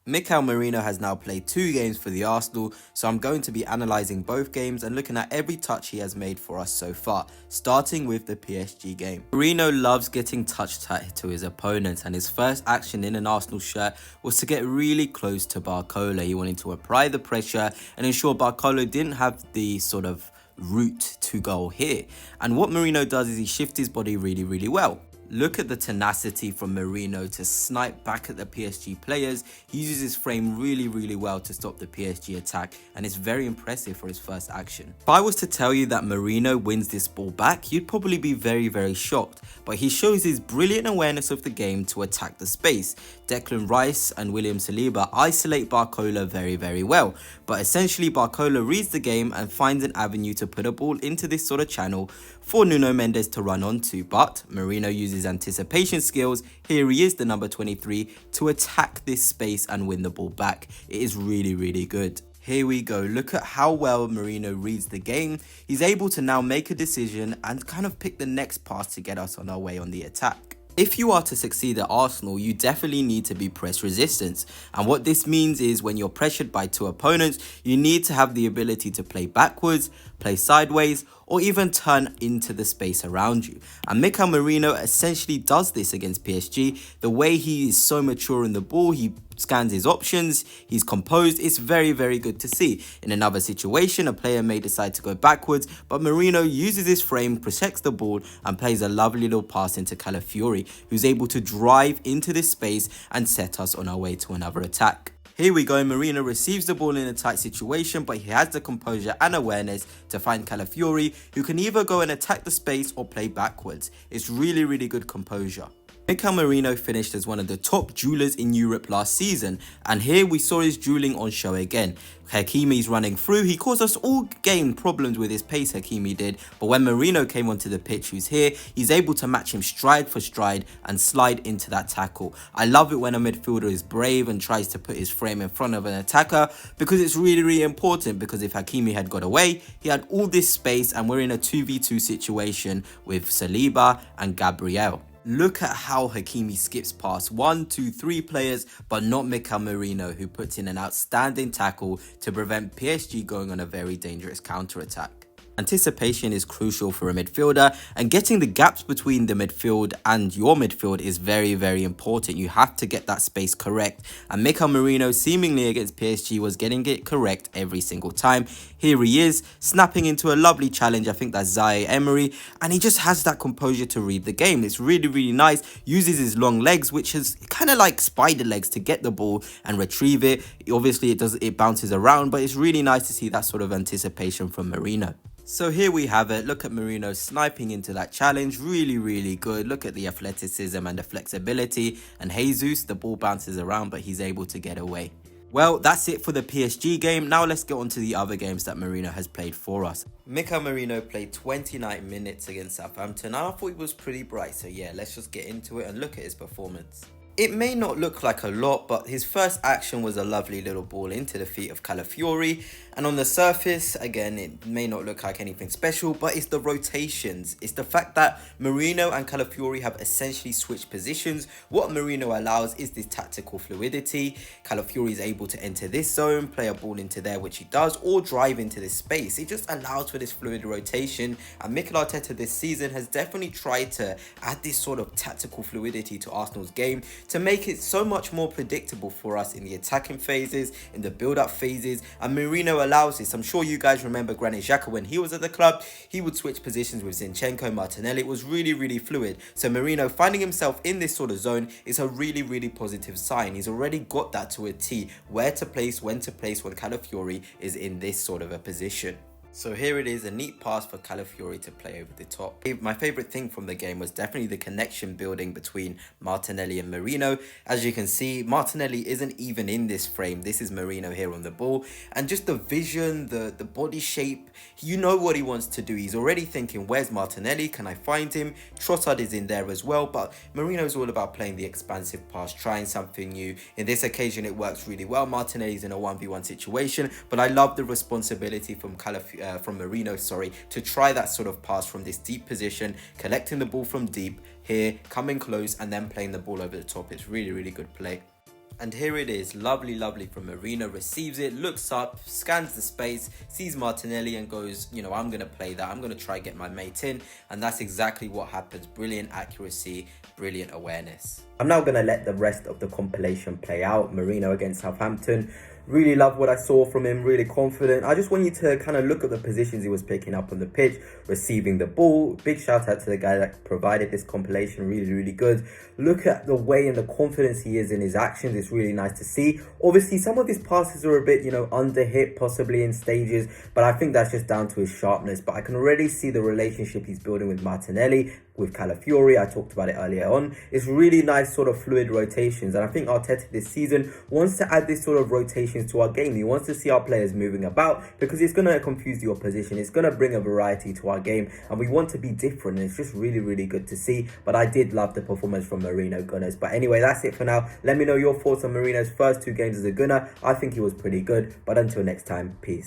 Mikel Merino has now played 2 games for the Arsenal, so I'm going to be analysing both games and looking at every touch he has made for us so far, starting with the PSG game. Merino loves getting touch tight to his opponents, and his first action in an Arsenal shirt was to get really close to Barcola. He wanted to apply the pressure and ensure Barcola didn't have the sort of route to goal here. And what Merino does is he shifts his body really well. Look at the tenacity from Merino to snipe back at the PSG players. He uses his frame really well to stop the PSG attack, and it's very impressive for his first action. If I was to tell you that Merino wins this ball back, you'd probably be very shocked, but he shows his brilliant awareness of the game to attack the space. Declan Rice and William Saliba isolate Barcola very well, but essentially Barcola reads the game and finds an avenue to put a ball into this sort of channel for Nuno Mendes to run onto, but Merino uses anticipation skills, here he is, the number 23, to attack this space and win the ball back. It is really good. Here we go, look at how well Merino reads the game. He's able to now make a decision and kind of pick the next pass to get us on our way on the attack. If you are to succeed at Arsenal, you definitely need to be press resistant. And what this means is when you're pressured by 2 opponents, you need to have the ability to play backwards, play sideways, or even turn into the space around you. And Mikel Merino essentially does this against PSG. The way he is so mature in the ball, he scans his options, he's composed. It's very good to see. In another situation, a player may decide to go backwards, but Merino uses his frame, protects the ball, and plays a lovely little pass into Calafiori, who's able to drive into this space and set us on our way to another attack. Here we go, Merino receives the ball in a tight situation, but he has the composure and awareness to find Calafiori, who can either go and attack the space or play backwards. It's really good composure. Mikel Merino finished as one of the top duelers in Europe last season, and here we saw his dueling on show again. Hakimi's running through, he caused us all game problems with his pace, Hakimi did, but when Merino came onto the pitch, who's here, he's able to match him stride for stride and slide into that tackle. I love it when a midfielder is brave and tries to put his frame in front of an attacker, because it's really important, because if Hakimi had got away, he had all this space and we're in a 2v2 situation with Saliba and Gabriel. Look at how Hakimi skips past 1, 2, 3 players, but not Mikel Merino, who puts in an outstanding tackle to prevent PSG going on a very dangerous counter-attack. Anticipation is crucial for a midfielder, and getting the gaps between the midfield and your midfield is very important. You have to get that space correct, and Mikel Merino seemingly against PSG was getting it correct every single time. Here he is, snapping into a lovely challenge. I think that's Zaire Emery, and he just has that composure to read the game. It's really nice. Uses his long legs, which is kind of like spider legs, to get the ball and retrieve it. Obviously it bounces around, but it's really nice to see that sort of anticipation from Merino. So here we have it. Look at Merino sniping into that challenge. Really good. Look at the athleticism and the flexibility. And Jesus, the ball bounces around, but he's able to get away. Well, that's it for the PSG game. Now let's get on to the other games that Merino has played for us. Mikel Merino played 29 minutes against Southampton, and I thought he was pretty bright. So yeah, let's just get into it and look at his performance. It may not look like a lot, but his first action was a lovely little ball into the feet of Calafiori. And on the surface, again, it may not look like anything special, but it's the rotations. It's the fact that Merino and Calafiori have essentially switched positions. What Merino allows is this tactical fluidity. Calafiori is able to enter this zone, play a ball into there, which he does, or drive into this space. It just allows for this fluid rotation. And Mikel Arteta this season has definitely tried to add this sort of tactical fluidity to Arsenal's game to make it so much more predictable for us in the attacking phases, in the build-up phases, and Merino allows this. I'm sure you guys remember Granit Xhaka when he was at the club. He would switch positions with Zinchenko, Martinelli. It was really fluid. So Merino finding himself in this sort of zone is a really positive sign. He's already got that to a T, where to place, when to place when Calafiori is in this sort of a position. So here it is, a neat pass for Calafiori to play over the top. My favourite thing from the game was definitely the connection building between Martinelli and Merino. As you can see, Martinelli isn't even in this frame. This is Merino here on the ball. And just the vision, the body shape, you know what he wants to do. He's already thinking, where's Martinelli? Can I find him? Trossard is in there as well. But Merino's all about playing the expansive pass, trying something new. In this occasion, it works really well. Martinelli's in a 1v1 situation. But I love the responsibility from Merino, to try that sort of pass from this deep position, collecting the ball from deep here, coming close, and then playing the ball over the top. It's really good play. And here it is, lovely, lovely from Merino, receives it, looks up, scans the space, sees Martinelli and goes, you know, I'm going to play that, I'm going to try get my mate in, and that's exactly what happens. Brilliant accuracy, brilliant awareness. I'm now going to let the rest of the compilation play out. Merino against Southampton. Really love what I saw from him, really confident. I just want you to kind of look at the positions he was picking up on the pitch, receiving the ball. Big shout out to the guy that provided this compilation, really, really good. Look at the way and the confidence he is in his actions. It's really nice to see. Obviously, some of his passes are a bit, you know, underhit, possibly in stages, but I think that's just down to his sharpness. But I can already see the relationship he's building with Martinelli, with Calafiori. I talked about it earlier on. It's really nice sort of fluid rotations, and I think Arteta this season wants to add this sort of rotations to our game. He wants to see our players moving about because it's going to confuse the opposition. It's going to bring a variety to our game, and we want to be different, and it's just really, really good to see. But I did love the performance from Merino, Gunners. But anyway, that's it for now. Let me know your thoughts on Merino's first 2 games as a Gunner. I think he was pretty good, but until next time, peace.